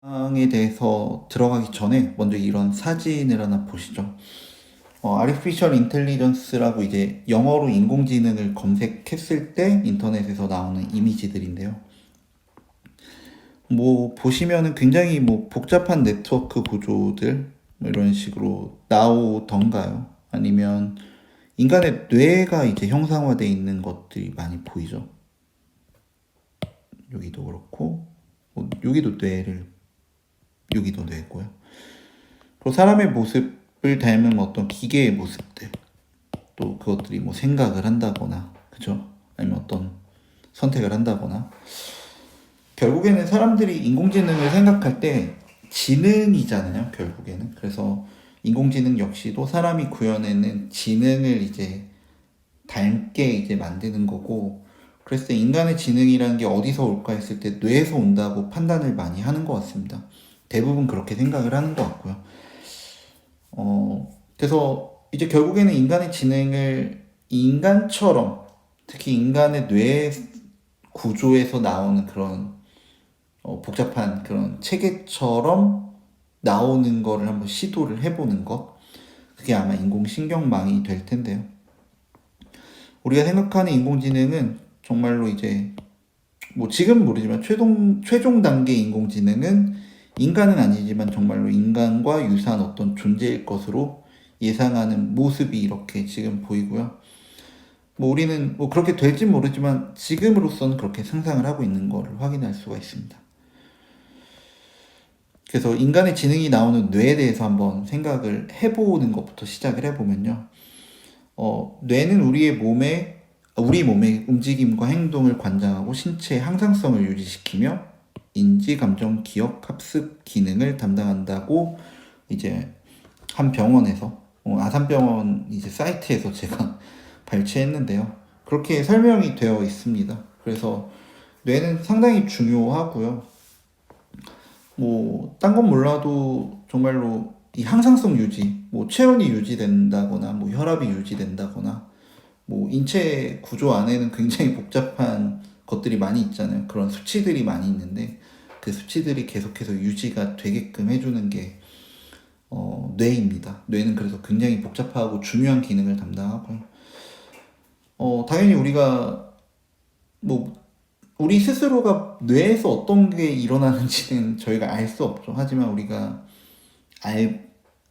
에 대해서 들어가기 전에 먼저 이런 사진을 하나 보시죠. Artificial Intelligence라고 이제 영어로 인공지능을 검색했을 때 인터넷에서 나오는 이미지들인데요. 뭐 보시면은 굉장히 뭐 복잡한 네트워크 구조들 뭐 이런 식으로 나오던가요? 아니면 인간의 뇌가 이제 형상화되어 있는 것들이 많이 보이죠. 여기도 그렇고 여기도 여기도 뇌고요. 또 사람의 모습을 닮은 어떤 기계의 모습들, 또 그것들이 뭐 생각을 한다거나, 그죠? 아니면 어떤 선택을 한다거나, 결국에는 사람들이 인공지능을 생각할 때 지능이잖아요, 결국에는. 그래서 인공지능 역시도 사람이 구현해낸 지능을 이제 닮게 이제 만드는 거고, 그랬을 때 인간의 지능이라는 게 어디서 올까 했을 때 뇌에서 온다고 판단을 많이 하는 것 같습니다. 대부분 그렇게 생각을 하는 것 같고요. 그래서 이제 결국에는 인간의 지능을 인간처럼, 특히 인간의 뇌 구조에서 나오는 그런 복잡한 그런 체계처럼 나오는 거를 한번 시도를 해보는 것. 그게 아마 인공신경망이 될 텐데요. 우리가 생각하는 인공지능은 정말로 이제 뭐 지금 모르지만 최종 단계 인공지능은 인간은 아니지만 정말로 인간과 유사한 어떤 존재일 것으로 예상하는 모습이 이렇게 지금 보이고요. 뭐 우리는 뭐 그렇게 될지 모르지만 지금으로서는 그렇게 상상을 하고 있는 것을 확인할 수가 있습니다. 그래서 인간의 지능이 나오는 뇌에 대해서 한번 생각을 해보는 것부터 시작을 해보면요. 뇌는 우리 몸의 움직임과 행동을 관장하고 신체의 항상성을 유지시키며 인지, 감정, 기억, 학습 기능을 담당한다고 이제 한 병원에서 아산병원 이제 사이트에서 제가 발췌했는데요. 그렇게 설명이 되어 있습니다. 그래서 뇌는 상당히 중요하고요. 뭐 딴 건 몰라도 정말로 이 항상성 유지, 뭐 체온이 유지된다거나, 뭐 혈압이 유지된다거나, 뭐 인체 구조 안에는 굉장히 복잡한 것들이 많이 있잖아요. 그런 수치들이 많이 있는데 그 수치들이 계속해서 유지가 되게끔 해주는 게 뇌입니다. 뇌는 그래서 굉장히 복잡하고 중요한 기능을 담당하고요. 당연히 우리가 뭐 우리 스스로가 뇌에서 어떤 게 일어나는지는 저희가 알 수 없죠. 하지만 우리가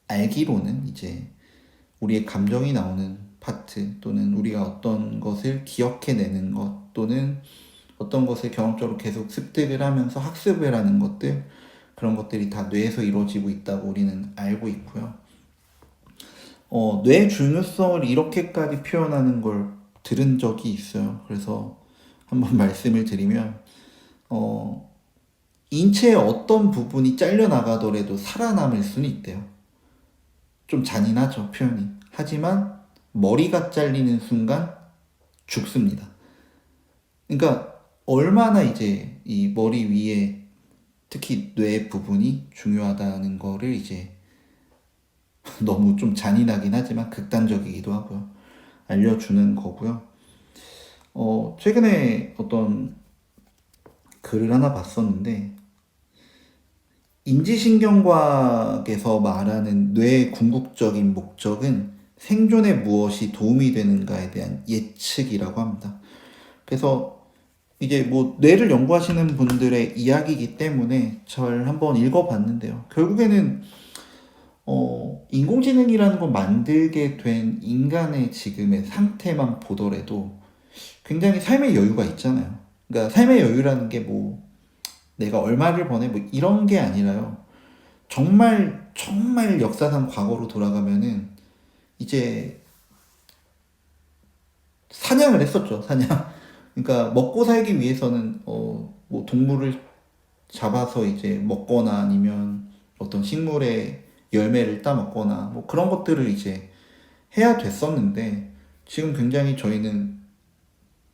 알기로는 이제 우리의 감정이 나오는 파트 또는 우리가 어떤 것을 기억해내는 것 또는 어떤 것을 경험적으로 계속 습득을 하면서 학습을 하는 것들, 그런 것들이 다 뇌에서 이루어지고 있다고 우리는 알고 있고요. 뇌의 중요성을 이렇게까지 표현하는 걸 들은 적이 있어요. 그래서 한번 말씀을 드리면 인체의 어떤 부분이 잘려나가더라도 살아남을 수는 있대요. 좀 잔인하죠, 표현이. 하지만 머리가 잘리는 순간 죽습니다. 그러니까 얼마나 이제 이 머리 위에 특히 뇌 부분이 중요하다는 거를 이제 너무 좀 잔인하긴 하지만 극단적이기도 하고요. 알려주는 거고요. 최근에 어떤 글을 하나 봤었는데, 인지신경과학에서 말하는 뇌의 궁극적인 목적은 생존에 무엇이 도움이 되는가에 대한 예측이라고 합니다. 그래서 이게 뭐 뇌를 연구하시는 분들의 이야기이기 때문에 잘 한번 읽어봤는데요. 결국에는 인공지능이라는 걸 만들게 된 인간의 지금의 상태만 보더라도 굉장히 삶의 여유가 있잖아요. 그러니까 삶의 여유라는 게 뭐 내가 얼마를 버네 뭐 이런 게 아니라요. 정말 정말 역사상 과거로 돌아가면은 이제 사냥을 했었죠. 사냥. 그러니까 먹고 살기 위해서는 뭐 동물을 잡아서 이제 먹거나 아니면 어떤 식물의 열매를 따먹거나 뭐 그런 것들을 이제 해야 됐었는데, 지금 굉장히 저희는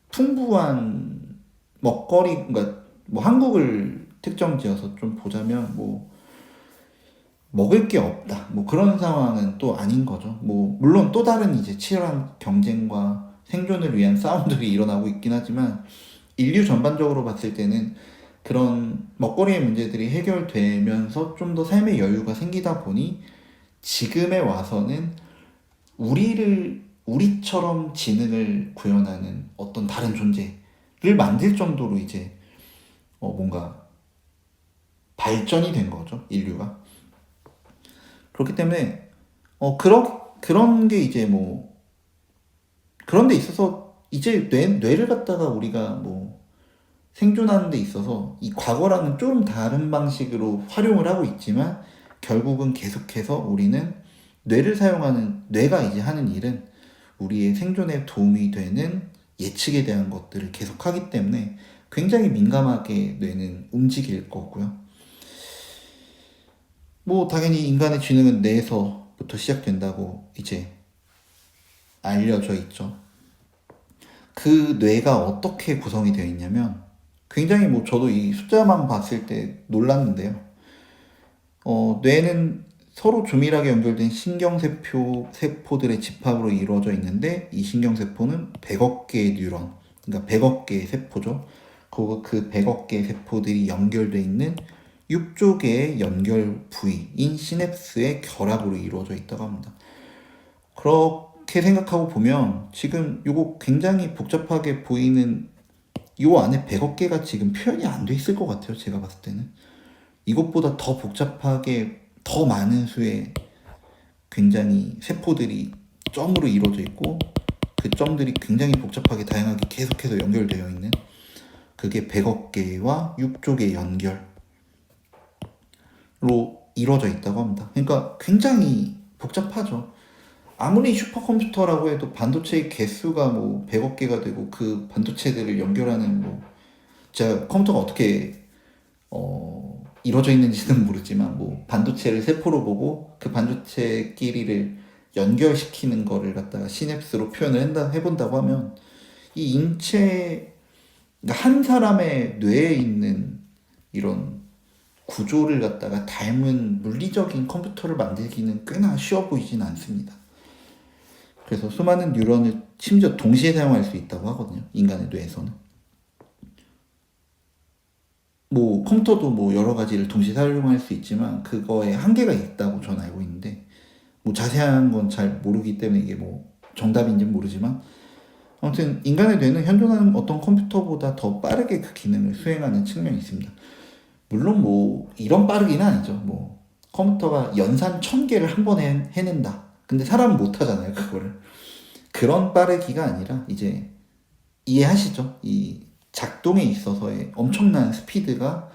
풍부한 먹거리, 그러니까 뭐 한국을 특정 지어서 좀 보자면 뭐 먹을 게 없다. 뭐 그런 상황은 또 아닌 거죠. 뭐 물론 또 다른 이제 치열한 경쟁과 생존을 위한 싸움들이 일어나고 있긴 하지만 인류 전반적으로 봤을 때는 그런 먹거리의 문제들이 해결되면서 좀 더 삶의 여유가 생기다 보니 지금에 와서는 우리처럼 지능을 구현하는 어떤 다른 존재를 만들 정도로 이제 뭔가 발전이 된 거죠, 인류가. 그렇기 때문에 그런 게 이제 뭐 그런 데 있어서 이제 뇌를 갖다가 우리가 뭐 생존하는 데 있어서 이 과거랑은 좀 다른 방식으로 활용을 하고 있지만 결국은 계속해서 우리는 뇌가 이제 하는 일은 우리의 생존에 도움이 되는 예측에 대한 것들을 계속 하기 때문에 굉장히 민감하게 뇌는 움직일 거고요. 뭐 당연히 인간의 지능은 뇌에서부터 시작된다고 이제 알려져 있죠. 그 뇌가 어떻게 구성이 되어 있냐면 굉장히 뭐 저도 이 숫자만 봤을 때 놀랐는데요. 뇌는 서로 조밀하게 연결된 세포들의 집합으로 이루어져 있는데 이 신경세포는 100억 개의 뉴런, 그러니까 100억 개의 세포죠. 그리고 그 100억 개의 세포들이 연결되어 있는 6조 개의 연결 부위인 시냅스의 결합으로 이루어져 있다고 합니다. 그렇게 생각하고 보면 지금 이거 굉장히 복잡하게 보이는 이 안에 100억 개가 지금 표현이 안 돼 있을 것 같아요. 제가 봤을 때는. 이것보다 더 복잡하게 더 많은 수의 굉장히 세포들이 점으로 이루어져 있고 그 점들이 굉장히 복잡하게 다양하게 계속해서 연결되어 있는 그게 100억 개와 6조 개 연결로 이루어져 있다고 합니다. 그러니까 굉장히 복잡하죠. 아무리 슈퍼컴퓨터라고 해도 반도체의 개수가 뭐 100억 개가 되고 그 반도체들을 연결하는 뭐 제가 컴퓨터가 어떻게 이루어져 있는지는 모르지만 뭐 반도체를 세포로 보고 그 반도체끼리를 연결시키는 거를 갖다가 시냅스로 표현을 해본다고 하면 이 인체 그러니까 한 사람의 뇌에 있는 이런 구조를 갖다가 닮은 물리적인 컴퓨터를 만들기는 꽤나 쉬워 보이진 않습니다. 그래서 수많은 뉴런을 심지어 동시에 사용할 수 있다고 하거든요. 인간의 뇌에서는. 뭐 컴퓨터도 뭐 여러 가지를 동시에 사용할 수 있지만 그거에 한계가 있다고 저는 알고 있는데 뭐 자세한 건 잘 모르기 때문에 이게 뭐 정답인지는 모르지만 아무튼 인간의 뇌는 현존하는 어떤 컴퓨터보다 더 빠르게 그 기능을 수행하는 측면이 있습니다. 물론 뭐 이런 빠르기는 아니죠. 뭐 컴퓨터가 연산 1000개를 한 번에 해낸다. 근데 사람은 못 하잖아요, 그거를. 그런 빠르기가 아니라 이제 이해하시죠? 이 작동에 있어서의 엄청난 스피드가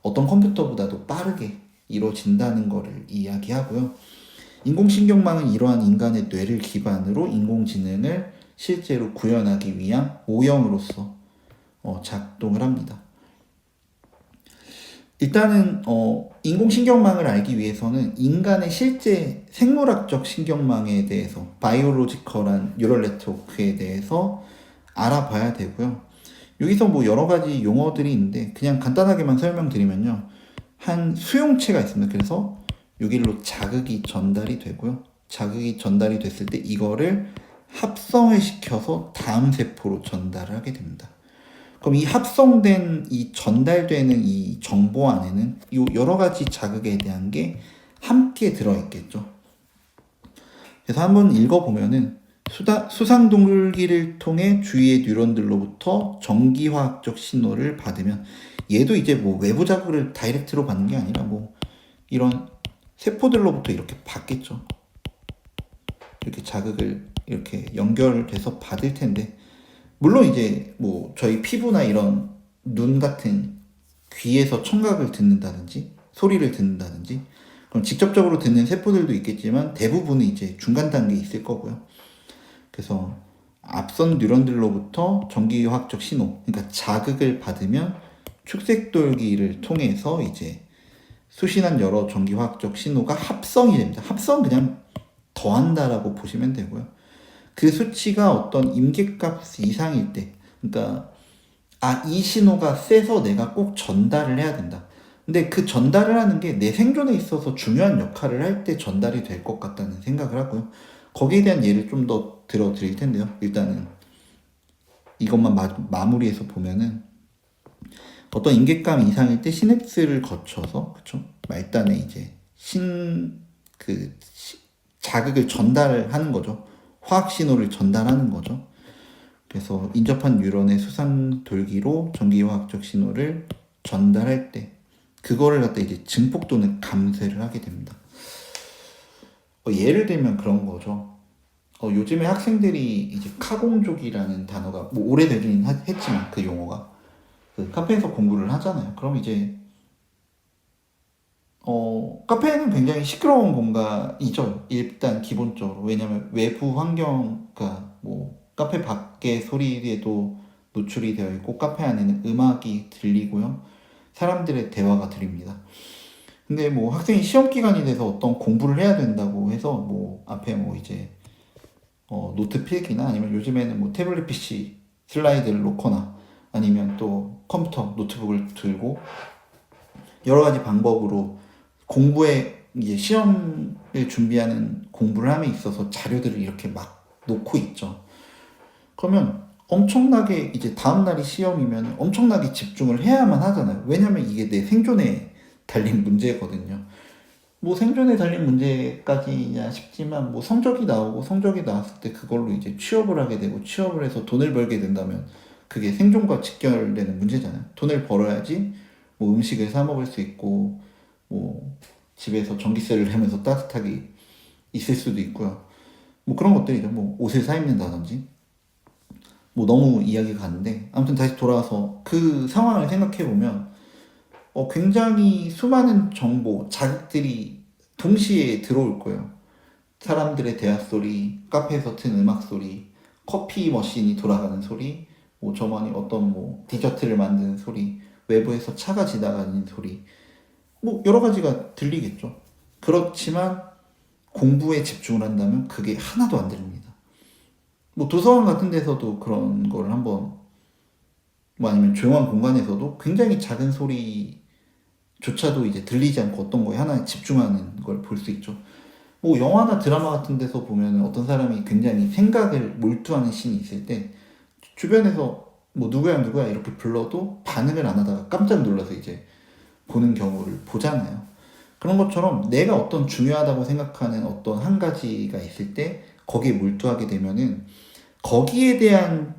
어떤 컴퓨터보다도 빠르게 이루어진다는 것을 이야기하고요. 인공신경망은 이러한 인간의 뇌를 기반으로 인공지능을 실제로 구현하기 위한 모형으로서 작동을 합니다. 일단은 인공신경망을 알기 위해서는 인간의 실제 생물학적 신경망에 대해서 바이오로지컬한 뉴럴 네트워크에 대해서 알아봐야 되고요. 여기서 뭐 여러 가지 용어들이 있는데 그냥 간단하게만 설명드리면요. 한 수용체가 있습니다. 그래서 여기로 자극이 전달이 되고요. 자극이 전달이 됐을 때 이거를 합성을 시켜서 다음 세포로 전달을 하게 됩니다. 그럼 이 합성된 이 전달되는 이 정보 안에는 이 여러 가지 자극에 대한 게 함께 들어있겠죠. 그래서 한번 읽어보면은 수상동물기를 통해 주위의 뉴런들로부터 전기화학적 신호를 받으면 얘도 이제 뭐 외부 자극을 다이렉트로 받는 게 아니라 뭐 이런 세포들로부터 이렇게 받겠죠. 이렇게 자극을 이렇게 연결돼서 받을 텐데 물론 이제 뭐 저희 피부나 이런 눈 같은 귀에서 청각을 듣는다든지 소리를 듣는다든지 그럼 직접적으로 듣는 세포들도 있겠지만 대부분은 이제 중간 단계에 있을 거고요. 그래서 앞선 뉴런들로부터 전기화학적 신호, 그러니까 자극을 받으면 축색돌기를 통해서 이제 수신한 여러 전기화학적 신호가 합성이 됩니다. 합성 그냥 더한다라고 보시면 되고요. 그 수치가 어떤 임계값 이상일 때, 그러니까 이 신호가 세서 내가 꼭 전달을 해야 된다. 근데 그 전달을 하는 게 내 생존에 있어서 중요한 역할을 할 때 전달이 될 것 같다는 생각을 하고요. 거기에 대한 예를 좀 더 들어드릴 텐데요. 일단은 이것만 마무리해서 보면은 어떤 인계감 이상일 때 시냅스를 거쳐서 그쵸? 말단에 이제 자극을 전달하는 거죠. 화학 신호를 전달하는 거죠. 그래서 인접한 뉴런의 수상 돌기로 전기화학적 신호를 전달할 때 그거를 갖다 이제 증폭 또는 감쇄를 하게 됩니다. 예를 들면 그런 거죠. 요즘에 학생들이 이제 카공족이라는 단어가 뭐 오래되긴 했지만 그 용어가 그 카페에서 공부를 하잖아요. 그럼 이제 카페는 굉장히 시끄러운 공간이죠. 일단 기본적으로. 왜냐면 외부 환경, 그러니까 뭐 카페 밖의 소리에도 노출이 되어 있고 카페 안에는 음악이 들리고요. 사람들의 대화가 들립니다. 근데 뭐 학생이 시험 기간이 돼서 어떤 공부를 해야 된다고 해서 뭐 앞에 뭐 이제 노트 필기나 아니면 요즘에는 뭐 태블릿 PC 슬라이드를 놓거나 아니면 또 컴퓨터 노트북을 들고 여러 가지 방법으로 공부에 이제 시험을 준비하는 공부를 함에 있어서 자료들을 이렇게 막 놓고 있죠. 그러면 엄청나게 이제 다음 날이 시험이면 엄청나게 집중을 해야만 하잖아요. 왜냐면 이게 내 생존에 달린 문제거든요. 뭐 생존에 달린 문제까지냐 싶지만 뭐 성적이 나오고 성적이 나왔을 때 그걸로 이제 취업을 하게 되고 취업을 해서 돈을 벌게 된다면 그게 생존과 직결되는 문제잖아요. 돈을 벌어야지 뭐 음식을 사 먹을 수 있고 뭐 집에서 전기세를 내면서 따뜻하게 있을 수도 있고요. 뭐 그런 것들이죠. 뭐 옷을 사 입는다든지 뭐 너무 이야기가 가는데 아무튼 다시 돌아와서 그 상황을 생각해 보면 굉장히 수많은 정보, 자극들이 동시에 들어올 거예요. 사람들의 대화 소리, 카페에서 튼 음악 소리, 커피 머신이 돌아가는 소리, 뭐 저만이 어떤 뭐 디저트를 만드는 소리, 외부에서 차가 지나가는 소리, 뭐 여러 가지가 들리겠죠. 그렇지만 공부에 집중을 한다면 그게 하나도 안 들립니다. 뭐 도서관 같은 데서도 그런 걸 한번 뭐 아니면 조용한 공간에서도 굉장히 작은 소리조차도 이제 들리지 않고 어떤 거에 하나에 집중하는 걸 볼 수 있죠. 뭐 영화나 드라마 같은 데서 보면 어떤 사람이 굉장히 생각을 몰두하는 씬이 있을 때 주변에서 뭐 누구야 누구야 이렇게 불러도 반응을 안 하다가 깜짝 놀라서 이제 보는 경우를 보잖아요. 그런 것처럼 내가 어떤 중요하다고 생각하는 어떤 한 가지가 있을 때 거기에 몰두하게 되면은 거기에 대한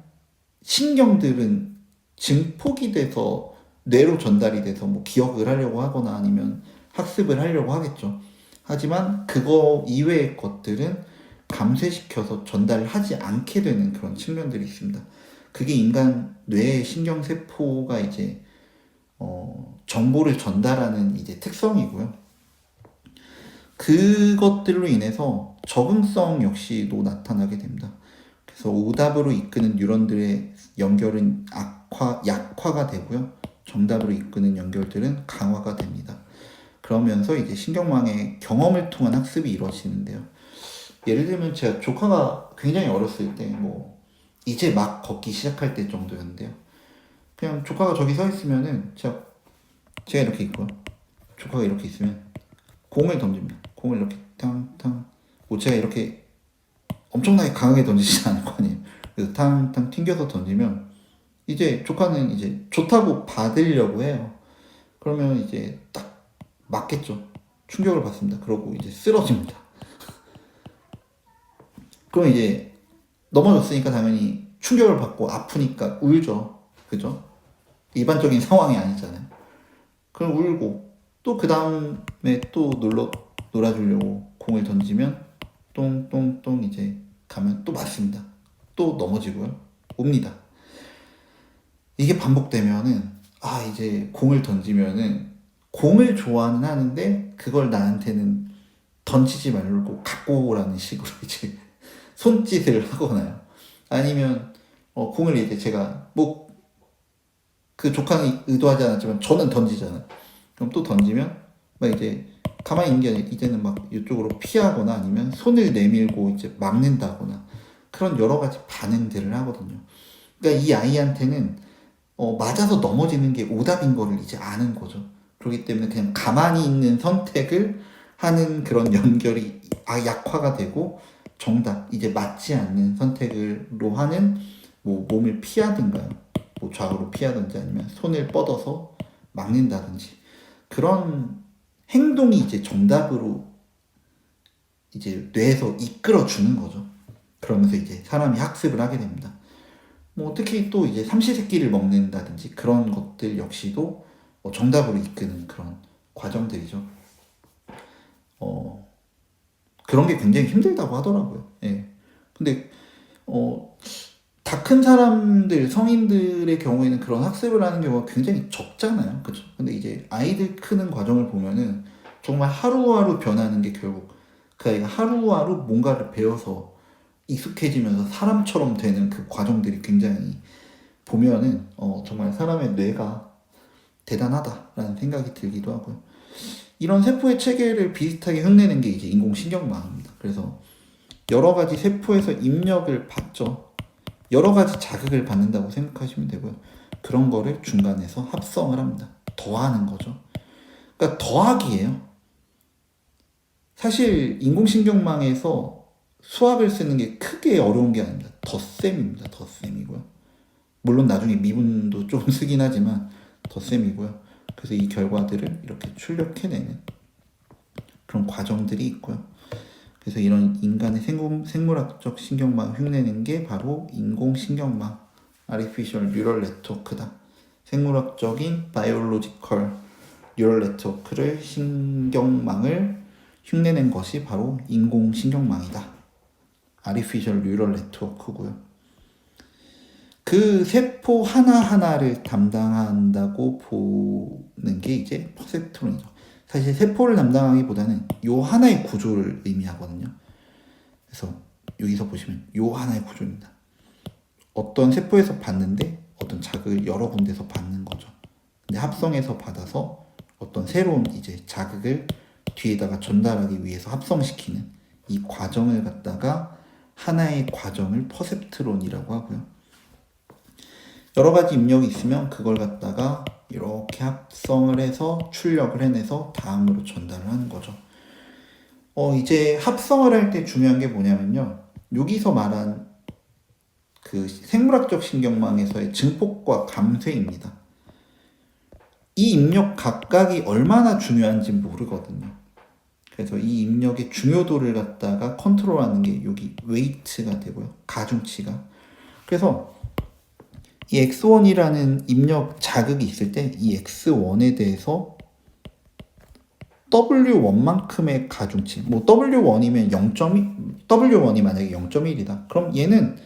신경들은 증폭이 돼서 뇌로 전달이 돼서 뭐 기억을 하려고 하거나 아니면 학습을 하려고 하겠죠. 하지만 그거 이외의 것들은 감쇄시켜서 전달을 하지 않게 되는 그런 측면들이 있습니다. 그게 인간 뇌의 신경세포가 이제 정보를 전달하는 이제 특성이고요. 그것들로 인해서 적응성 역시도 나타나게 됩니다. 그래서 오답으로 이끄는 뉴런들의 연결은 약화가 되고요. 정답으로 이끄는 연결들은 강화가 됩니다. 그러면서 이제 신경망의 경험을 통한 학습이 이루어지는데요. 예를 들면 제가 조카가 굉장히 어렸을 때 뭐 이제 막 걷기 시작할 때 정도였는데요. 그냥 조카가 저기 서 있으면은 제가 이렇게 있고요. 조카가 이렇게 있으면 공을 던집니다. 공을 이렇게 탕탕 뭐 제가 이렇게 엄청나게 강하게 던지지 않을 거 아니에요. 그래서 탕탕 튕겨서 던지면 이제 조카는 이제 좋다고 받으려고 해요. 그러면 이제 딱 맞겠죠. 충격을 받습니다. 그러고 이제 쓰러집니다. 그럼 이제 넘어졌으니까 당연히 충격을 받고 아프니까 울죠. 그죠? 일반적인 상황이 아니잖아요. 그럼 울고 또 그 다음에 또 놀아주려고 공을 던지면 똥똥똥 이제 가면 또 맞습니다. 또 넘어지고요. 옵니다. 이게 반복되면은 이제 공을 던지면은 공을 좋아는 하는데 그걸 나한테는 던지지 말고 갖고 오라는 식으로 이제 손짓을 하거나요. 아니면 공을 이제 제가 뭐 그 조카는 의도하지 않았지만 저는 던지잖아요. 그럼 또 던지면 막 이제 가만히 있는 게 아니라 이제는 막 이쪽으로 피하거나 아니면 손을 내밀고 이제 막는다거나 그런 여러 가지 반응들을 하거든요. 그러니까 이 아이한테는 맞아서 넘어지는 게 오답인 거를 이제 아는 거죠. 그렇기 때문에 그냥 가만히 있는 선택을 하는 그런 연결이 약화가 되고 정답, 이제 맞지 않는 선택으로 하는 뭐 몸을 피하든가 뭐 좌우로 피하든지 아니면 손을 뻗어서 막는다든지 그런 행동이 이제 정답으로 이제 뇌에서 이끌어 주는 거죠. 그러면서 이제 사람이 학습을 하게 됩니다. 뭐 특히 또 이제 삼시세끼를 먹는다든지 그런 것들 역시도 정답으로 이끄는 그런 과정들이죠. 그런 게 굉장히 힘들다고 하더라고요. 예. 근데 다 큰 사람들, 성인들의 경우에는 그런 학습을 하는 경우가 굉장히 적잖아요. 그죠? 근데 이제 아이들 크는 과정을 보면은 정말 하루하루 변하는 게 결국 그 아이가 하루하루 뭔가를 배워서 익숙해지면서 사람처럼 되는 그 과정들이 굉장히 보면은 정말 사람의 뇌가 대단하다라는 생각이 들기도 하고요. 이런 세포의 체계를 비슷하게 흉내낸 게 이제 인공신경망입니다. 그래서 여러 가지 세포에서 입력을 받죠. 여러 가지 자극을 받는다고 생각하시면 되고요. 그런 거를 중간에서 합성을 합니다. 더하는 거죠. 그러니까 더하기예요. 사실 인공신경망에서 수학을 쓰는 게 크게 어려운 게 아닙니다. 덧셈입니다. 덧셈이고요. 물론 나중에 미분도 좀 쓰긴 하지만 덧셈이고요. 그래서 이 결과들을 이렇게 출력해내는 그런 과정들이 있고요. 그래서 이런 인간의 생물학적 신경망을 흉내낸 게 바로 인공신경망, Artificial Neural Network다. 생물학적인 Biological Neural Network를 신경망을 흉내낸 것이 바로 인공신경망이다. Artificial Neural Network고요. 그 세포 하나하나를 담당한다고 보는 게 이제 퍼셉트론이죠. 사실 세포를 담당하기보다는 요 하나의 구조를 의미하거든요. 그래서 여기서 보시면 요 하나의 구조입니다. 어떤 세포에서 받는데 어떤 자극을 여러 군데서 받는 거죠. 근데 합성해서 받아서 어떤 새로운 이제 자극을 뒤에다가 전달하기 위해서 합성시키는 이 과정을 갖다가 하나의 과정을 퍼셉트론이라고 하고요. 여러 가지 입력이 있으면 그걸 갖다가 이렇게 합성을 해서 출력을 해내서 다음으로 전달을 하는 거죠. 이제 합성을 할 때 중요한 게 뭐냐면요. 여기서 말한 그 생물학적 신경망에서의 증폭과 감쇄입니다. 이 입력 각각이 얼마나 중요한지 모르거든요. 그래서 이 입력의 중요도를 갖다가 컨트롤하는 게 여기 웨이트가 되고요. 가중치가. 그래서 이 X1이라는 입력 자극이 있을 때 이 X1에 대해서 W1만큼의 가중치, 뭐 W1이면 0.1, W1이 만약에 0.1이다. 그럼 얘는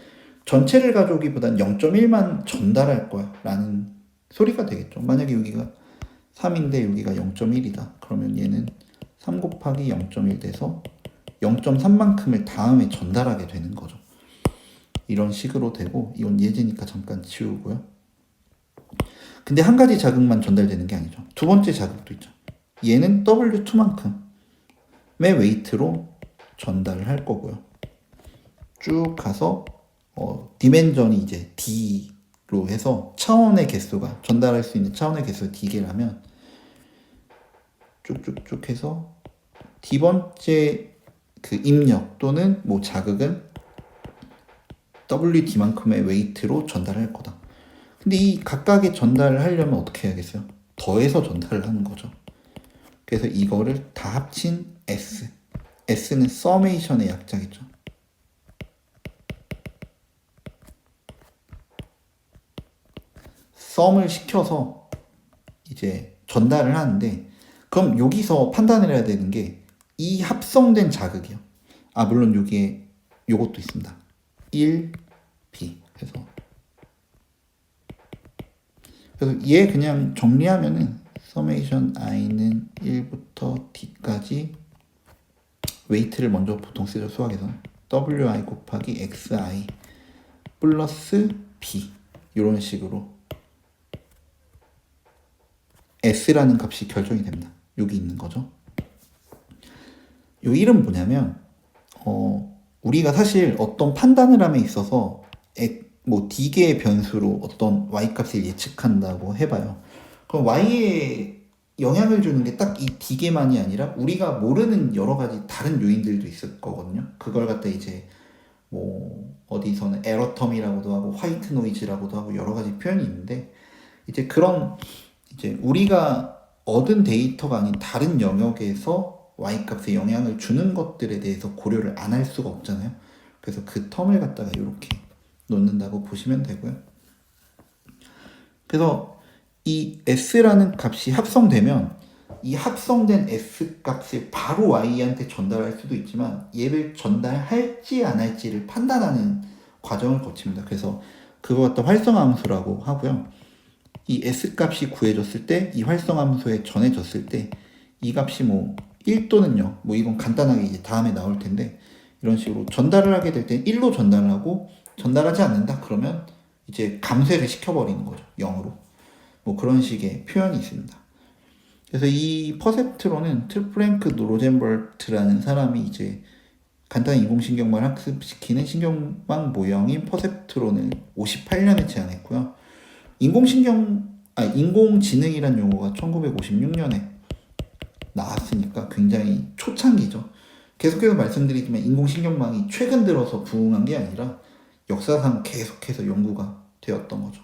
전체를 가져오기보단 0.1만 전달할 거야 라는 소리가 되겠죠. 만약에 여기가 3인데 여기가 0.1이다. 그러면 얘는 3 곱하기 0.1 돼서 0.3만큼을 다음에 전달하게 되는 거죠. 이런 식으로 되고, 이건 예제니까 잠깐 지우고요. 근데 한 가지 자극만 전달되는 게 아니죠. 두 번째 자극도 있죠. 얘는 W2만큼의 웨이트로 전달을 할 거고요. 쭉 가서 디멘전이 이제 D로 해서 차원의 개수가 전달할 수 있는 차원의 개수가 D개라면 쭉쭉쭉 해서 D번째 그 입력 또는 뭐 자극은 WD만큼의 웨이트로 전달할 거다. 근데 이 각각의 전달을 하려면 어떻게 해야겠어요? 더해서 전달을 하는 거죠. 그래서 이거를 다 합친 S. S는 서메이션의 약자겠죠. 썸을 시켜서 이제 전달을 하는데, 그럼 여기서 판단을 해야 되는 게 이 합성된 자극이요. 물론 여기에 요것도 있습니다. 1, B 해서. 그래서 얘 그냥 정리하면은 서메이션 i는 1부터 d까지 웨이트를 먼저 보통 쓰죠. 수학에서 wi 곱하기 xi 플러스 b 이런 식으로 s라는 값이 결정이 됩니다. 여기 있는 거죠. 이 1은 뭐냐면 우리가 사실 어떤 판단을 함에 있어서 뭐 d개의 변수로 어떤 y 값을 예측한다고 해봐요. 그럼 y에 영향을 주는 게 딱 이 d개만이 아니라 우리가 모르는 여러 가지 다른 요인들도 있을 거거든요. 그걸 갖다 이제 뭐 어디서는 에러텀이라고도 하고 화이트 노이즈라고도 하고 여러 가지 표현이 있는데, 이제 그런 이제 우리가 얻은 데이터가 아닌 다른 영역에서 y-값에 영향을 주는 것들에 대해서 고려를 안 할 수가 없잖아요. 그래서 그 텀을 갖다가 이렇게 놓는다고 보시면 되고요. 그래서 이 s라는 값이 합성되면 이 합성된 s 값을 바로 y한테 전달할 수도 있지만 얘를 전달할지 안 할지를 판단하는 과정을 거칩니다. 그래서 그거 갖다 활성함수라고 하고요. 이 s 값이 구해졌을 때 이 활성함수에 전해졌을 때 이 값이 뭐 1 또는 0, 뭐 이건 간단하게 이제 다음에 나올 텐데 이런 식으로 전달을 하게 될 때 1로 전달을 하고 전달하지 않는다 그러면 이제 감쇄를 시켜버리는 거죠. 0으로. 뭐 그런 식의 표현이 있습니다. 그래서 이 퍼셉트론은 프랭크 로젠버트라는 사람이 이제 간단히 인공신경망을 학습시키는 신경망 모형인 퍼셉트론을 58년에 제안했고요. 인공지능이란 용어가 1956년에 나왔으니까 굉장히 초창기죠. 계속해서 말씀드리지만 인공신경망이 최근 들어서 부흥한 게 아니라 역사상 계속해서 연구가 되었던 거죠.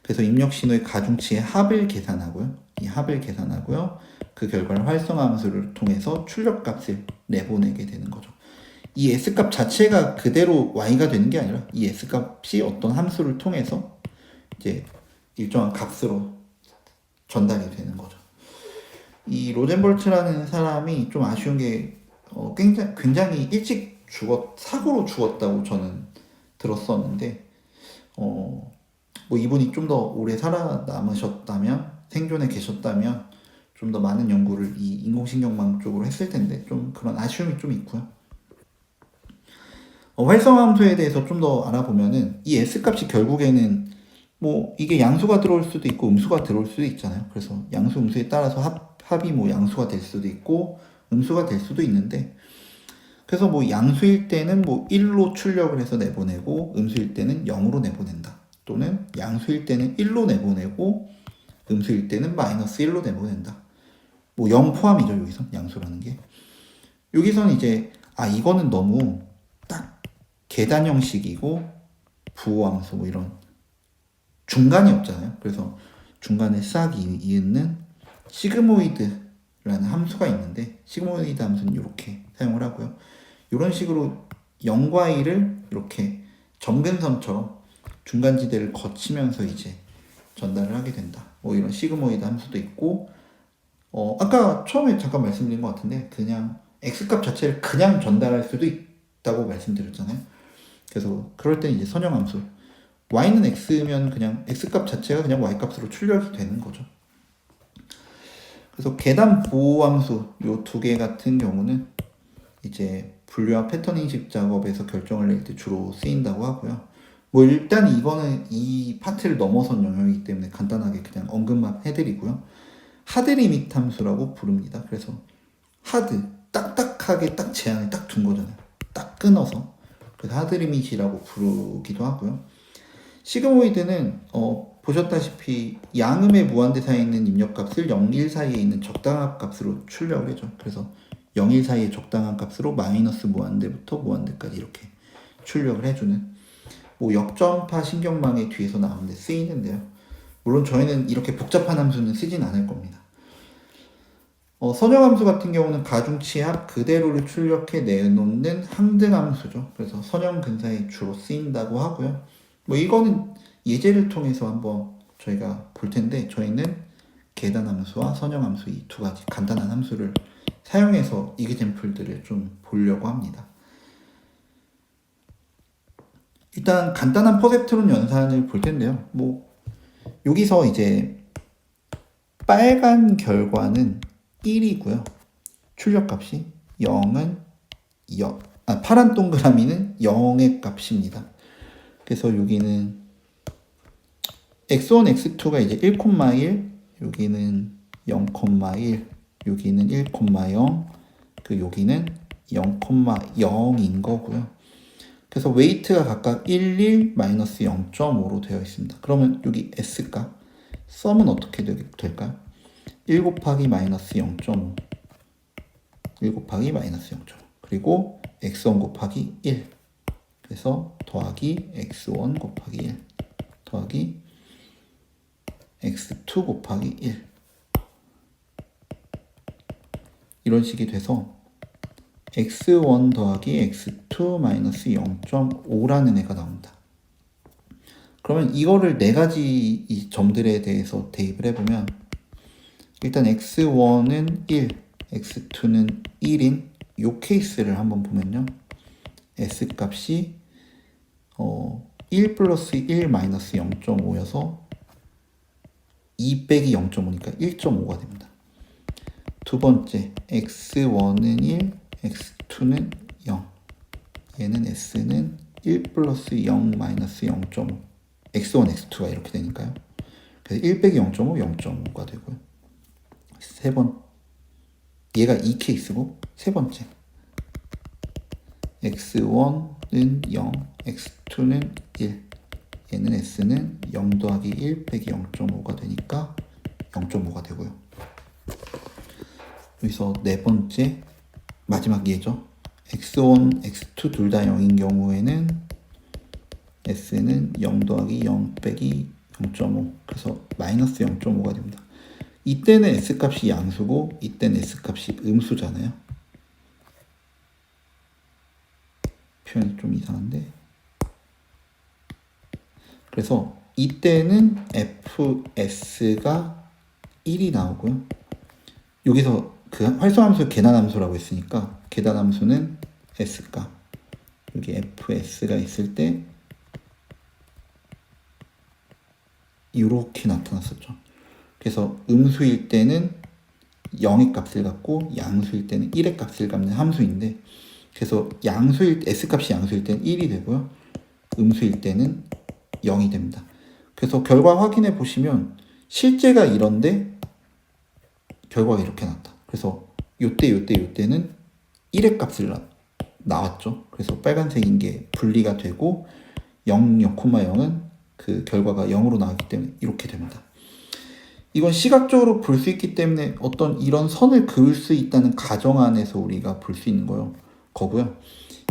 그래서 입력신호의 가중치의 합을 계산하고요. 이 합을 계산하고요. 그 결과를 활성함수를 통해서 출력값을 내보내게 되는 거죠. 이 s값 자체가 그대로 y가 되는 게 아니라 이 s값이 어떤 함수를 통해서 이제 일정한 값으로 전달이 되는 거죠. 이 로젠버트라는 사람이 좀 아쉬운 게 굉장히 일찍 사고로 죽었다고 저는 들었었는데 뭐 이분이 좀 더 오래 살아남으셨다면 생존에 계셨다면 좀 더 많은 연구를 이 인공신경망 쪽으로 했을 텐데 좀 그런 아쉬움이 좀 있고요. 활성함수에 대해서 좀 더 알아보면은 이 s값이 결국에는 뭐 이게 양수가 들어올 수도 있고 음수가 들어올 수도 있잖아요. 그래서 양수 음수에 따라서 합이 뭐 양수가 될 수도 있고 음수가 될 수도 있는데 그래서 뭐 양수일 때는 뭐 1로 출력을 해서 내보내고 음수일 때는 0으로 내보낸다. 또는 양수일 때는 1로 내보내고 음수일 때는 마이너스 1로 내보낸다. 뭐 0 포함이죠. 여기서 양수라는 게. 여기서는 이제 이거는 너무 딱 계단 형식이고 부호함수 뭐 이런 중간이 없잖아요. 그래서 중간에 싹 이은 시그모이드라는 함수가 있는데 시그모이드 함수는 이렇게 사용을 하고요. 이런 식으로 0과 1을 이렇게 점근선처럼 중간지대를 거치면서 이제 전달을 하게 된다. 뭐 이런 시그모이드 함수도 있고 아까 처음에 잠깐 말씀드린 것 같은데 그냥 x값 자체를 그냥 전달할 수도 있다고 말씀드렸잖아요. 그래서 그럴 때 이제 선형함수 y는 x면 그냥 x값 자체가 그냥 y값으로 출력이 되는 거죠. 그래서 계단 보호함수 요 두 개 같은 경우는 이제 분류와 패턴 인식 작업에서 결정을 낼 때 주로 쓰인다고 하고요. 뭐 일단 이거는 이 파트를 넘어선 영역이기 때문에 간단하게 그냥 언급만 해드리고요. 하드 리미트 함수라고 부릅니다. 그래서 하드 딱딱하게 딱 제한을 딱 둔 거잖아요. 딱 끊어서 그래서 하드 리미트라고 부르기도 하고요. 시그모이드는 보셨다시피 양음의 무한대사에 있는 입력값을 0, 1 사이에 있는 적당한 값으로 출력을 해줘. 그래서 0, 1 사이의 적당한 값으로 마이너스 무한대부터 무한대까지 이렇게 출력을 해주는 뭐 역전파 신경망의 뒤에서 나오는데 쓰이는데요. 물론 저희는 이렇게 복잡한 함수는 쓰진 않을 겁니다. 선형함수 같은 경우는 가중치 합 그대로를 출력해 내놓는 항등함수죠. 그래서 선형 근사에 주로 쓰인다고 하고요. 뭐 이거는 예제를 통해서 한번 저희가 볼 텐데 저희는 계단함수와 선형함수 이 두 가지 간단한 함수를 사용해서 이그젬플들을 좀 보려고 합니다. 일단 간단한 퍼셉트론 연산을 볼 텐데요. 뭐 여기서 이제 빨간 결과는 1이고요. 출력값이 0은 0, 파란 동그라미는 0의 값입니다. 그래서 여기는 x1, x2가 이제 1,1, 여기는 0,1, 여기는 1,0, 그 여기는 0,0인 거고요. 그래서 웨이트가 각각 1, 1, 마이너스 0.5로 되어 있습니다. 그러면 여기 s값, 썸은 어떻게 될까요? 1 곱하기 마이너스 0.5, 1 곱하기 마이너스 0.5, 그리고 x1 곱하기 1, 그래서 더하기 x1 곱하기 1, 더하기 x2 곱하기 1 이런 식이 돼서 x1 더하기 x2 마이너스 0.5라는 애가 나옵니다. 그러면 이거를 네 가지 이 점들에 대해서 대입을 해보면 일단 x1은 1, x2는 1인 요 케이스를 한번 보면요. s 값이 1 플러스 1 마이너스 0.5여서 2 빼기 0.5니까 1.5가 됩니다. 두 번째 x1은 1, x2는 0 얘는 s는 1 플러스 0 마이너스 0.5 x1, x2가 이렇게 되니까요. 그래서 1 빼기 0.5, 0.5가 되고요. 세 번, 얘가 이 케이스고, 세 번째 x1은 0, x2는 1 얘는 s는 0 더하기 1 빼기 0.5가 되니까 0.5가 되고요. 여기서 네 번째 마지막 얘죠. x1, x2 둘 다 0인 경우에는 s는 0 더하기 0 빼기 0.5 그래서 마이너스 0.5가 됩니다. 이때는 s값이 양수고 이때는 s값이 음수잖아요. 표현이 좀 이상한데 그래서 이때는 fs가 1이 나오고요. 여기서 그 활성함수 계산함수라고 했으니까 계산함수는 s값 여기 fs가 있을 때 이렇게 나타났었죠. 그래서 음수일 때는 0의 값을 갖고 양수일 때는 1의 값을 갖는 함수인데 그래서 양수일 s값이 양수일 때는 1이 되고요. 음수일 때는 0이 됩니다. 그래서 결과 확인해 보시면 실제가 이런데 결과가 이렇게 나왔다. 그래서 요때는 1의 값을 나왔죠. 그래서 빨간색인 게 분리가 되고 0, 0,0은 그 결과가 0으로 나왔기 때문에 이렇게 됩니다. 이건 시각적으로 볼 수 있기 때문에 어떤 이런 선을 그을 수 있다는 가정 안에서 우리가 볼 수 있는 거고요.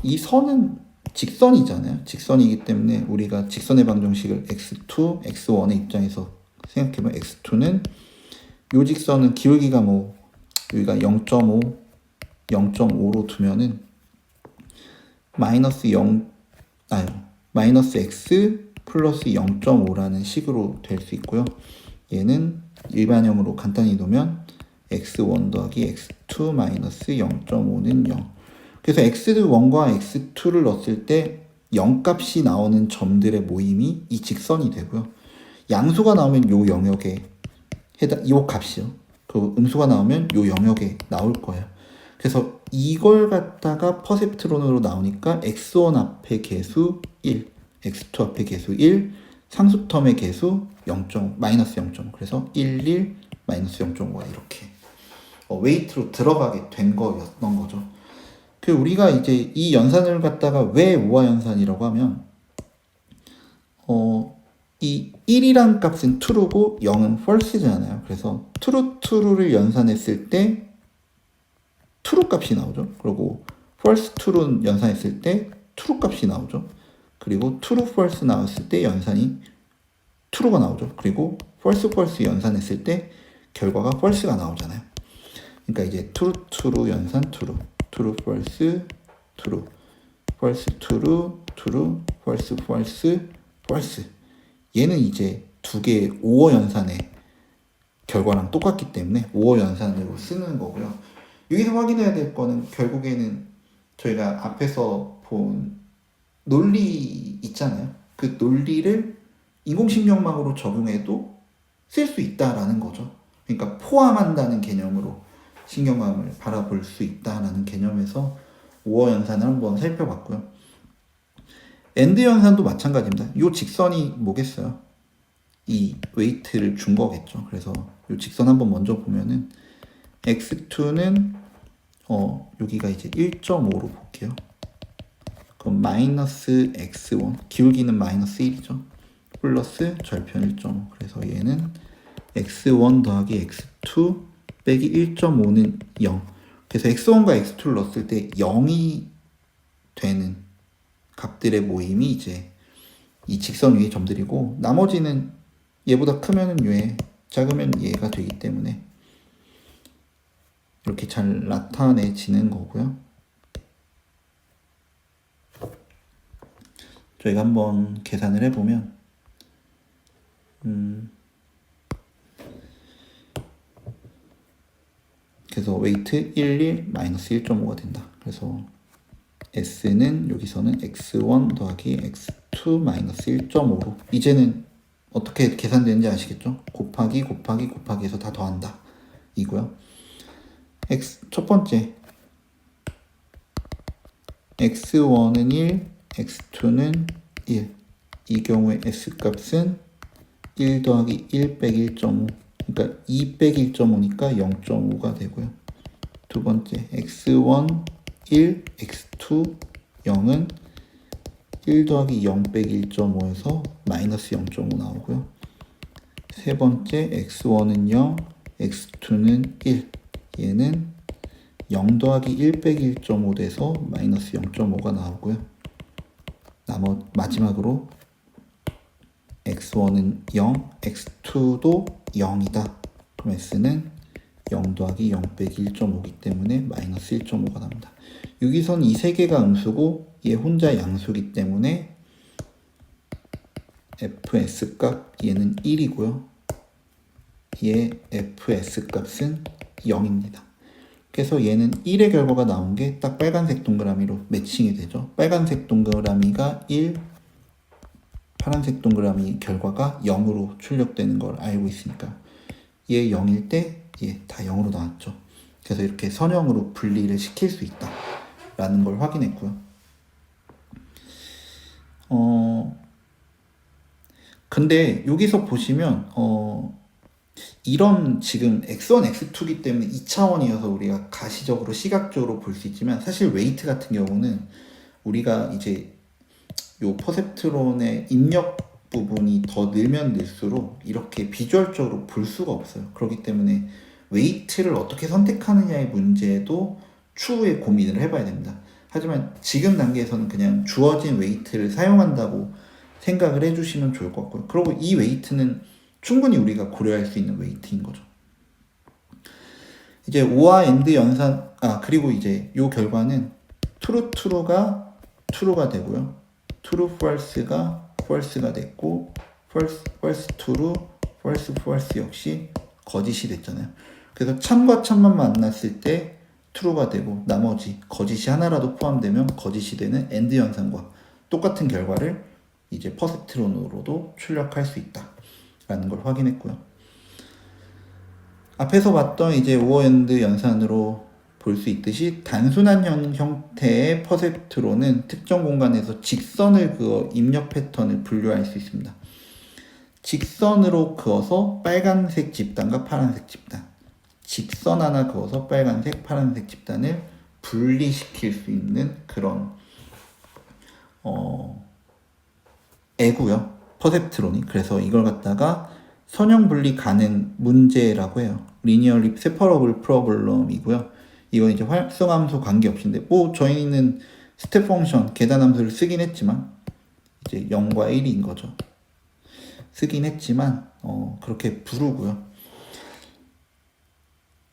이 선은 직선이잖아요. 직선이기 때문에 우리가 직선의 방정식을 x2, x1의 입장에서 생각해보면 x2는 요 직선은 기울기가 뭐 여기가 0.5, 0.5로 두면은 마이너스 x 플러스 0.5라는 식으로 될 수 있고요. 얘는 일반형으로 간단히 놓으면 x1 더하기 x2 마이너스 0.5는 0 그래서 x1과 x2를 넣었을 때 0값이 나오는 점들의 모임이 이 직선이 되고요. 양수가 나오면 요 영역에 요 값이요. 그 음수가 나오면 요 영역에 나올 거예요. 그래서 이걸 갖다가 퍼셉트론으로 나오니까 x1 앞에 계수 1, x2 앞에 계수 1, 상수 텀의 계수 0. 마이너스 0. 그래서 1, 마이너스 0.5가 이렇게 웨이트로 들어가게 된 거였던 거죠. 그 우리가 이제 이 연산을 갖다가 왜 우화 연산이라고 하면 이 1이란 값은 true고 0은 false잖아요. 그래서 true를 연산했을 때 true 값이 나오죠. 그리고 false true는 연산했을 때 true 값이 나오죠. 그리고 true false 나왔을 때 연산이 true가 나오죠. 그리고 false false 연산했을 때 결과가 false가 나오잖아요. 그러니까 이제 true 연산 true false true false true false false 얘는 이제 두 개의 5어 연산의 결과랑 똑같기 때문에 5어 연산으로 쓰는 거고요. 여기서 확인해야 될 거는 결국에는 저희가 앞에서 본 논리 있잖아요. 그 논리를 인공신경망으로 적용해도 쓸 수 있다라는 거죠. 그러니까 포함한다는 개념으로 신경망을 바라볼 수 있다라는 개념에서 5어 연산을 한번 살펴봤고요. 엔드 연산도 마찬가지입니다. 이 직선이 뭐겠어요? 이 웨이트를 준 거겠죠. 그래서 이 직선 한번 먼저 보면은 x2는 여기가 이제 1.5로 볼게요. 그럼 마이너스 x1 기울기는 마이너스 1이죠. 플러스 절편 1.5 그래서 얘는 x1 더하기 x2 빼기 1.5는 0 그래서 x1과 x2를 넣었을 때 0이 되는 값들의 모임이 이제 이 직선 위의 점들이고 나머지는 얘보다 크면은 얘, 작으면 얘가 되기 때문에 이렇게 잘 나타내지는 거고요. 저희가 한번 계산을 해보면 그래서 웨이트 11 마이너스 1.5가 된다. 그래서 S는 여기서는 x1 더하기 x2 마이너스 1.5로 이제는 어떻게 계산되는지 아시겠죠? 곱하기 곱하기 곱하기 해서 다 더한다 이고요. 첫 번째 x1은 1, x2는 1. 이 경우에 S값은 1 더하기 1 빼기 1.5, 그러니까 2 빼기 1.5니까 0.5가 되고요. 두 번째 x1 1, x2 0은 1 더하기 0 빼기 1.5에서 마이너스 0.5 나오고요. 세 번째 x1은 0, x2는 1. 얘는 0 더하기 1 빼기 1.5 돼서 마이너스 0.5가 나오고요. 마지막으로 x1은 0, x2도 0이다. 그럼 s는 0 더하기 0 빼기 1.5이기 때문에 마이너스 1.5가 나옵니다. 여기선 이 세 개가 음수고 얘 혼자 양수기 때문에 fs 값 얘는 1이고요. 얘 fs 값은 0입니다. 그래서 얘는 1의 결과가 나온 게 딱 빨간색 동그라미로 매칭이 되죠. 빨간색 동그라미가 1, 파란색 동그라미 결과가 0으로 출력되는 걸 알고 있으니까 얘 0일 때 얘 다 0으로 나왔죠. 그래서 이렇게 선형으로 분리를 시킬 수 있다 라는 걸 확인했고요. 근데 여기서 보시면 이런 지금 x1, x2기 때문에 2차원이어서 우리가 가시적으로 시각적으로 볼 수 있지만 사실 웨이트 같은 경우는 우리가 이제 요 퍼셉트론의 입력 부분이 더 늘면 늘수록 이렇게 비주얼적으로 볼 수가 없어요. 그렇기 때문에 웨이트를 어떻게 선택하느냐의 문제도 추후에 고민을 해봐야 됩니다. 하지만 지금 단계에서는 그냥 주어진 웨이트를 사용한다고 생각을 해주시면 좋을 것 같고요. 그리고 이 웨이트는 충분히 우리가 고려할 수 있는 웨이트인 거죠. 이제 오와 엔드 연산, 그리고 이제 요 결과는 true가 true가 되고요. true false가 false가 됐고 false true, false false 역시 거짓이 됐잖아요. 그래서 참과 참만 만났을 때 true가 되고 나머지 거짓이 하나라도 포함되면 거짓이 되는 and 현상과 똑같은 결과를 이제 퍼셉트론으로도 출력할 수 있다 라는 걸 확인했고요. 앞에서 봤던 이제 오어 엔드 연산으로 볼 수 있듯이 단순한 형태의 퍼셉트론은 특정 공간에서 직선을 그어 입력 패턴을 분류할 수 있습니다. 직선으로 그어서 빨간색 집단과 파란색 집단, 직선 하나 그어서 빨간색, 파란색 집단을 분리시킬 수 있는 그런 애고요. 퍼셉트론이. 그래서 이걸 갖다가 선형 분리 가능 문제라고 해요. Linearly Separable Problem이고요. 이건 이제 활성함수 관계없이인데 뭐 저희는 스텝 펑션 계산함수를 쓰긴 했지만 이제 0과 1인 거죠. 쓰긴 했지만 그렇게 부르고요.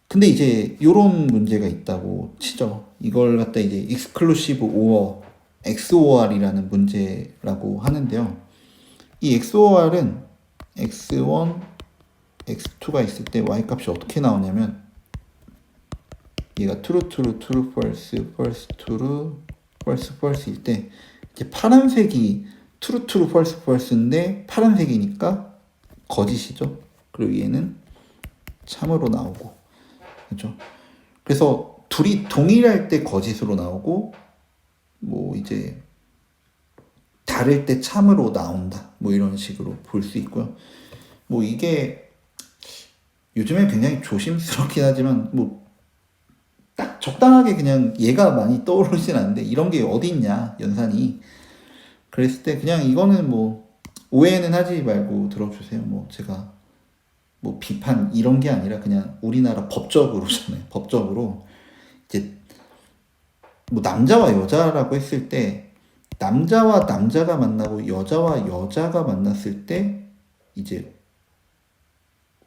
근데 이제 요런 문제가 있다고 치죠. 이걸 갖다 이제 Exclusive OR, XOR이라는 문제라고 하는데요. 이 XOR은 X1, X2가 있을 때 Y값이 어떻게 나오냐면 얘가 true, true, true, false, false, true, false, false일 때 이제 파란색이 true, true, false, false인데 파란색이니까 거짓이죠. 그리고 얘는 참으로 나오고, 그렇죠? 그래서 둘이 동일할 때 거짓으로 나오고, 뭐 이제 다를 때 참으로 나온다. 뭐 이런 식으로 볼 수 있고요. 뭐 이게 요즘에 굉장히 조심스럽긴 하지만 뭐 딱 적당하게 그냥 얘가 많이 떠오르진 않는데 이런 게 어디 있냐 연산이 그랬을 때 그냥 이거는 뭐 오해는 하지 말고 들어주세요. 뭐 제가 뭐 비판 이런 게 아니라 그냥 우리나라 법적으로잖아요. 법적으로 이제 뭐 남자와 여자라고 했을 때 남자와 남자가 만나고 여자와 여자가 만났을 때 이제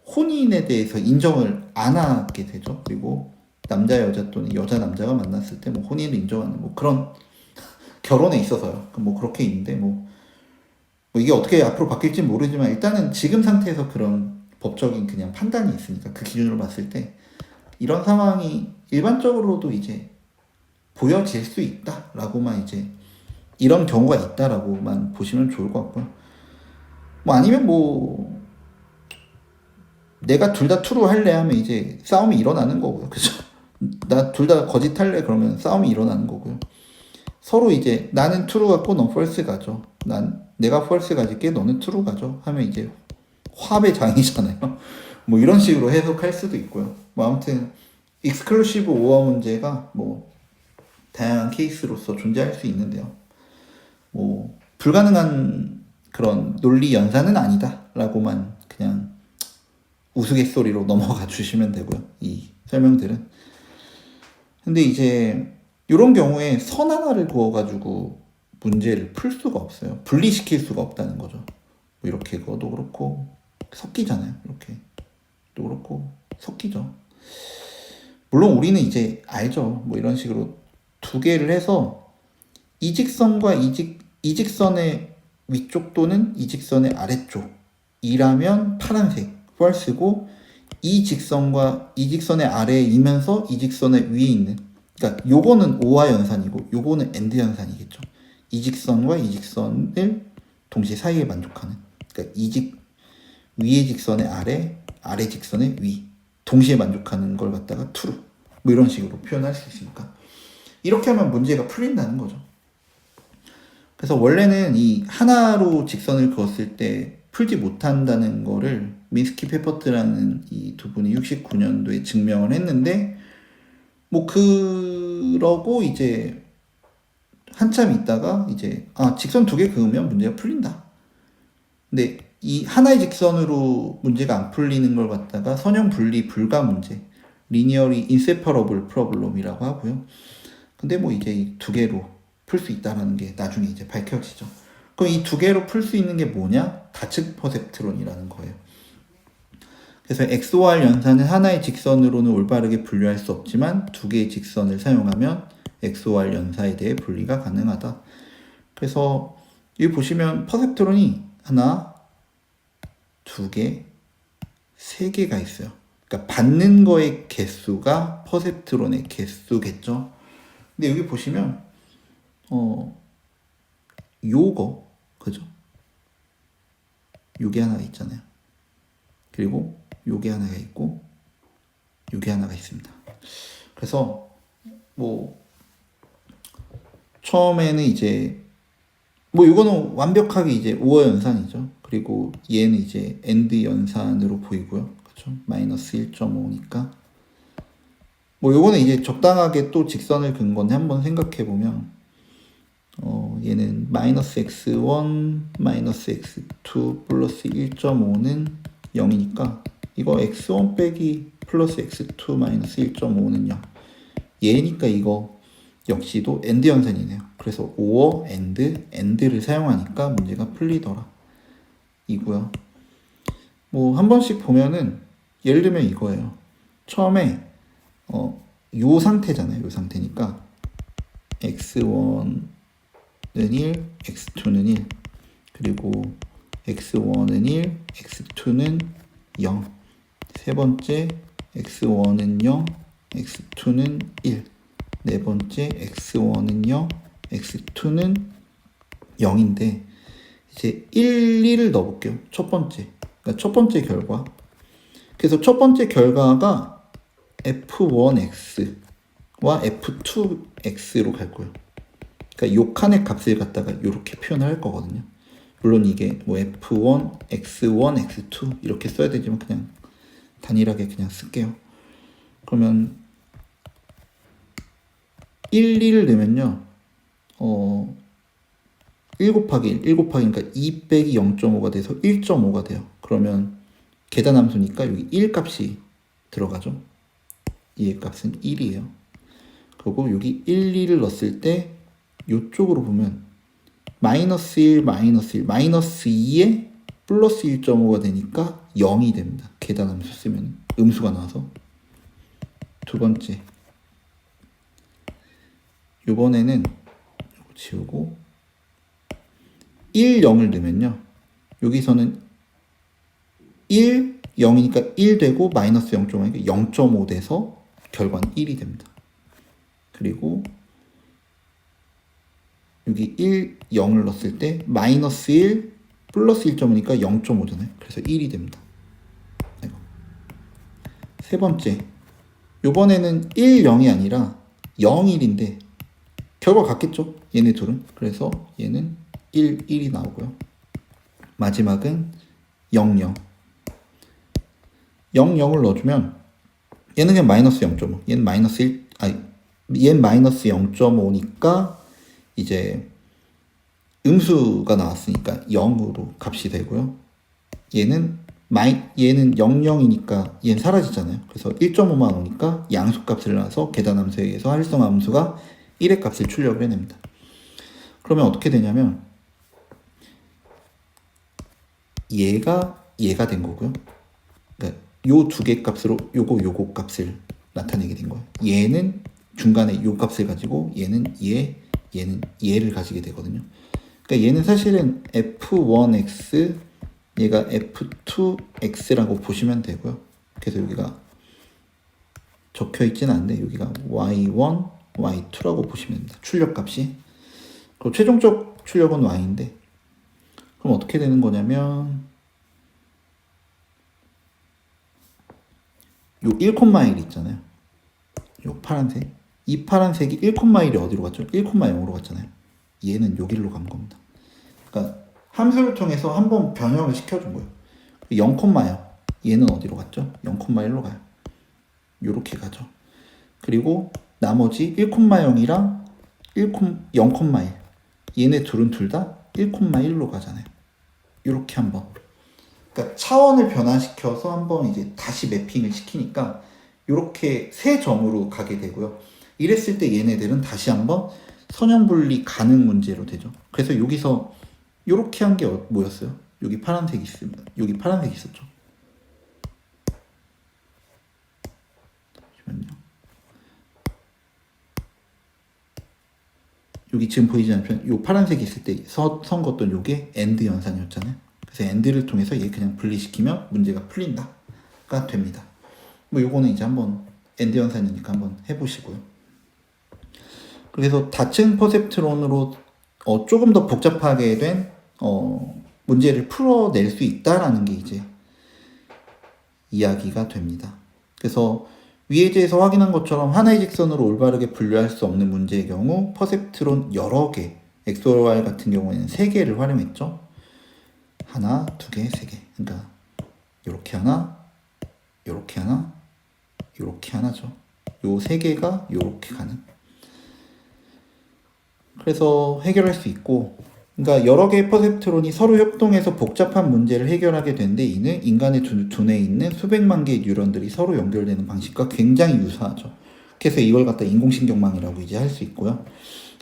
혼인에 대해서 인정을 안 하게 되죠. 그리고 남자 여자 또는 여자 남자가 만났을 때 뭐 혼인을 인정하는 뭐 그런 결혼에 있어서요. 뭐 그렇게 있는데 뭐 이게 어떻게 앞으로 바뀔지 모르지만 일단은 지금 상태에서 그런 법적인 그냥 판단이 있으니까 그 기준으로 봤을 때 이런 상황이 일반적으로도 이제 보여질 수 있다라고만 이제 이런 경우가 있다라고만 보시면 좋을 것 같고요. 뭐 아니면 뭐 내가 둘 다 트루 할래 하면 이제 싸움이 일어나는 거고요. 그죠? 나 둘 다 거짓 할래 그러면 싸움이 일어나는 거고요. 서로 이제 나는 트루 갖고 넌 펄스 가져. 내가 펄스 가질게 너는 트루 가져. 하면 이제 화합의 장이잖아요. 뭐 이런 식으로 해석할 수도 있고요. 뭐 아무튼 익스클루시브 오어 문제가 뭐 다양한 케이스로서 존재할 수 있는데요. 뭐 불가능한 그런 논리 연산은 아니다라고만 그냥 우스갯소리로 넘어가 주시면 되고요. 이 설명들은. 근데 이제 이런 경우에 선 하나를 그어가지고 문제를 풀 수가 없어요. 분리시킬 수가 없다는 거죠. 뭐 이렇게 그어도 그렇고 섞이잖아요. 이렇게 또 그렇고 섞이죠. 물론 우리는 이제 알죠. 뭐 이런 식으로 두 개를 해서 이직선과 이직선의 위쪽 또는 이직선의 아래쪽이라면 파란색 false고 이 직선과 이 직선의 아래에 이면서 이 직선의 위에 있는 그러니까 요거는 오와 연산이고 요거는 엔드 연산이겠죠. 이 직선과 이 직선을 동시에 사이에 만족하는 그러니까 위의 직선의 아래 직선의 위 동시에 만족하는 걸 갖다가 true 뭐 이런 식으로 표현할 수 있으니까 이렇게 하면 문제가 풀린다는 거죠. 그래서 원래는 이 하나로 직선을 그었을 때 풀지 못한다는 거를 미스키 페퍼트라는 이 두 분이 69년도에 증명을 했는데 뭐 그러고 이제 한참 있다가 이제 직선 두 개 그으면 문제가 풀린다. 근데 이 하나의 직선으로 문제가 안 풀리는 걸 갖다가 선형 분리 불가 문제, linearly inseparable problem이라고 하고요. 근데 뭐 이제 이 두 개로 풀 수 있다는 게 나중에 이제 밝혀지죠. 그럼 이 두 개로 풀 수 있는 게 뭐냐? 다측 퍼셉트론이라는 거예요. 그래서 XOR 연산은 하나의 직선으로는 올바르게 분류할 수 없지만 두 개의 직선을 사용하면 XOR 연사에 대해 분리가 가능하다. 그래서 여기 보시면 퍼셉트론이 하나, 두 개, 세 개가 있어요. 그러니까 받는 거의 개수가 퍼셉트론의 개수겠죠. 근데 여기 보시면 요거 그죠? 요게 하나 있잖아요. 그리고 요게 하나가 있고 요게 하나가 있습니다. 그래서 뭐 처음에는 이제 뭐 이거는 완벽하게 이제 오어 연산이죠. 그리고 얘는 이제 엔드 연산으로 보이고요. 그렇죠? 마이너스 1.5니까 뭐 요거는 이제 적당하게 또 직선을 긋은 건데 한번 생각해 보면 얘는 마이너스 x1 마이너스 x2 플러스 1.5는 0이니까 이거 x1 빼기 플러스 x2 마이너스 1.5는 0 얘니까 이거 역시도 엔드 연산이네요. 그래서 오어 엔드를 사용하니까 문제가 풀리더라 이고요. 뭐 한 번씩 보면은 예를 들면 이거예요. 처음에 요 상태잖아요. 요 상태니까 x1은 1, x2는 1 그리고 x1은 1, x2는 0 세 번째 x1은 0, x2는 1 네 번째 x1은 0, x2는 0인데 이제 1, 2를 넣어볼게요. 첫 번째 그러니까 첫 번째 결과 그래서 첫 번째 결과가 f1x와 f2x로 갈 거예요. 그러니까 요 칸의 값을 갖다가 이렇게 표현을 할 거거든요. 물론 이게 뭐 f1, x1, x2 이렇게 써야 되지만 그냥 단일하게 그냥 쓸게요. 그러면 1, 2를 넣으면요 1 곱하기 1 곱하기 그러니까 2 빼기 0.5가 돼서 1.5가 돼요. 그러면 계단함수니까 여기 1 값이 들어가죠. 얘 값은 1이에요. 그리고 여기 1, 2를 넣었을 때 이쪽으로 보면 마이너스 1, 마이너스 1, 마이너스 2에 플러스 1.5가 되니까 0이 됩니다. 계산함수 쓰면 음수가 나와서. 두 번째, 이번에는 이거 지우고 1, 0을 넣으면요, 여기서는 1, 0이니까 1 되고 마이너스 0.5이니까 0.5 돼서 결과는 1이 됩니다. 그리고 여기 1, 0을 넣었을 때 마이너스 1 플러스 1.5니까 0.5잖아요. 그래서 1이 됩니다. 세 번째, 요번에는 1, 0이 아니라 0, 1인데 결과 같겠죠? 얘네 둘은. 그래서 얘는 1, 1이 나오고요. 마지막은 0, 0. 0, 0을 넣어주면 얘는 그냥 마이너스 0.5, 얘는 마이너스 1, 아니, 얘는 마이너스 0.5니까 이제 음수가 나왔으니까 0으로 값이 되고요. 얘는 00이니까 얘는 사라지잖아요. 그래서 1.5만 오니까 양수값을 놔서 계산함수에 의해서 활성함수가 1의 값을 출력을 해냅니다. 그러면 어떻게 되냐면 얘가 된 거고요. 그러니까 요 두 개 값으로 요거 값을 나타내게 된 거예요. 얘는 중간에 요 값을 가지고 얘는 얘는 얘를 가지게 되거든요. 그러니까 얘는 사실은 f1x, 얘가 f2x라고 보시면 되고요. 그래서 여기가 적혀 있지는 않은데 여기가 y1, y2라고 보시면 됩니다. 출력값이. 그리고 최종적 출력은 y인데, 그럼 어떻게 되는 거냐면 요 1,1 있잖아요. 요 파란색. 이 파란색이 1,1이 어디로 갔죠? 1,0으로 갔잖아요. 얘는 여기로 간 겁니다. 그러니까 함수를 통해서 한번 변형을 시켜준 거예요. 0,0. 얘는 어디로 갔죠? 0,1로 가요. 요렇게 가죠. 그리고 나머지 1,0이랑 0,1. 얘네 둘은 둘 다 1,1로 가잖아요. 요렇게 한번. 그러니까 차원을 변화시켜서 한번 이제 다시 매핑을 시키니까 요렇게 세 점으로 가게 되고요. 이랬을 때 얘네들은 다시 한번 선형분리 가능 문제로 되죠. 그래서 여기서 요렇게 한 게 뭐였어요? 여기 파란색 있으면 여기 파란색 있었죠. 잠시만요. 여기 지금 보이지 않지만 요 파란색 있을 때 선 걷던 요게 엔드 연산이었잖아요. 그래서 엔드를 통해서 얘 그냥 분리시키면 문제가 풀린다가 됩니다. 뭐 요거는 이제 한번 엔드 연산이니까 한번 해보시고요. 그래서 다층 퍼셉트론으로 조금 더 복잡하게 된 문제를 풀어낼 수 있다라는 게 이제 이야기가 됩니다. 그래서 위에 제에서 확인한 것처럼 하나의 직선으로 올바르게 분류할 수 없는 문제의 경우 퍼셉트론 여러 개, XOR 같은 경우에는 3개를 활용했죠. 하나, 두 개, 세 개. 그러니까 요렇게 하나, 요렇게 하나, 요렇게 하나죠. 요 3개가 요렇게 가는. 그래서 해결할 수 있고, 그러니까 여러 개의 퍼셉트론이 서로 협동해서 복잡한 문제를 해결하게 되는데 이는 인간의 두뇌에 있는 수백만 개의 뉴런들이 서로 연결되는 방식과 굉장히 유사하죠. 그래서 이걸 갖다 인공신경망이라고 이제 할 수 있고요.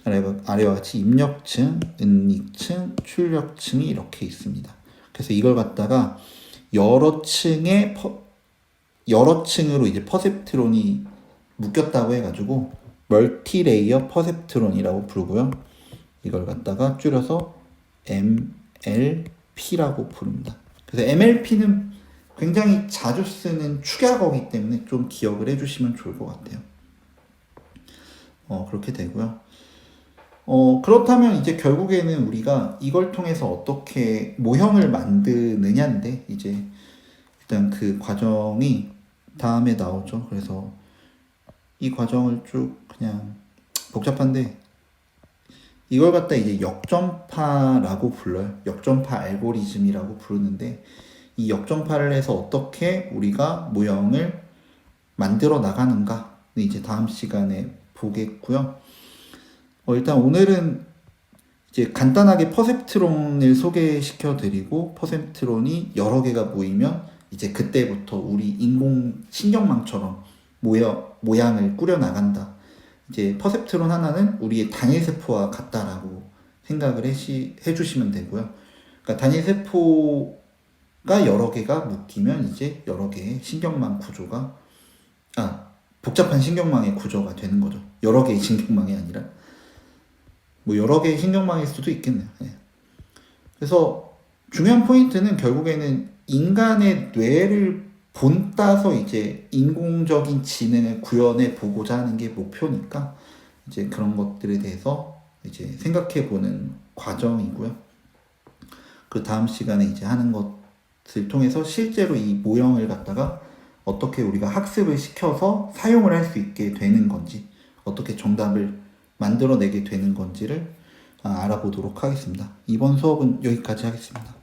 아래와 같이 입력층, 은닉층, 출력층이 이렇게 있습니다. 그래서 이걸 갖다가 여러 층으로 이제 퍼셉트론이 묶였다고 해가지고 멀티레이어 퍼셉트론이라고 부르고요. 이걸 갖다가 줄여서 MLP라고 부릅니다. 그래서 MLP는 굉장히 자주 쓰는 축약어이기 때문에 좀 기억을 해주시면 좋을 것 같아요. 그렇게 되고요. 그렇다면 이제 결국에는 우리가 이걸 통해서 어떻게 모형을 만드느냐인데, 이제 일단 그 과정이 다음에 나오죠. 그래서 이 과정을 쭉 그냥 복잡한데 이걸 갖다 이제 역전파라고 불러요. 역전파 알고리즘이라고 부르는데 이 역전파를 해서 어떻게 우리가 모형을 만들어 나가는가 이제 다음 시간에 보겠고요. 일단 오늘은 이제 간단하게 퍼셉트론을 소개시켜 드리고, 퍼셉트론이 여러 개가 모이면 이제 그때부터 우리 인공신경망처럼 모양을 꾸려 나간다. 이제 퍼셉트론 하나는 우리의 단일세포와 같다라고 생각을 해주시면 되고요. 그러니까 단일세포 여러 개가 묶이면 이제 여러 개의 신경망 구조가, 복잡한 신경망의 구조가 되는 거죠. 여러 개의 신경망이 아니라 뭐 여러 개의 신경망일 수도 있겠네요. 예. 그래서 중요한 포인트는 결국에는 인간의 뇌를 본따서 이제 인공적인 지능을 구현해 보고자 하는 게 목표니까 이제 그런 것들에 대해서 이제 생각해 보는 과정이고요. 그 다음 시간에 이제 하는 것을 통해서 실제로 이 모형을 갖다가 어떻게 우리가 학습을 시켜서 사용을 할 수 있게 되는 건지, 어떻게 정답을 만들어내게 되는 건지를 알아보도록 하겠습니다. 이번 수업은 여기까지 하겠습니다.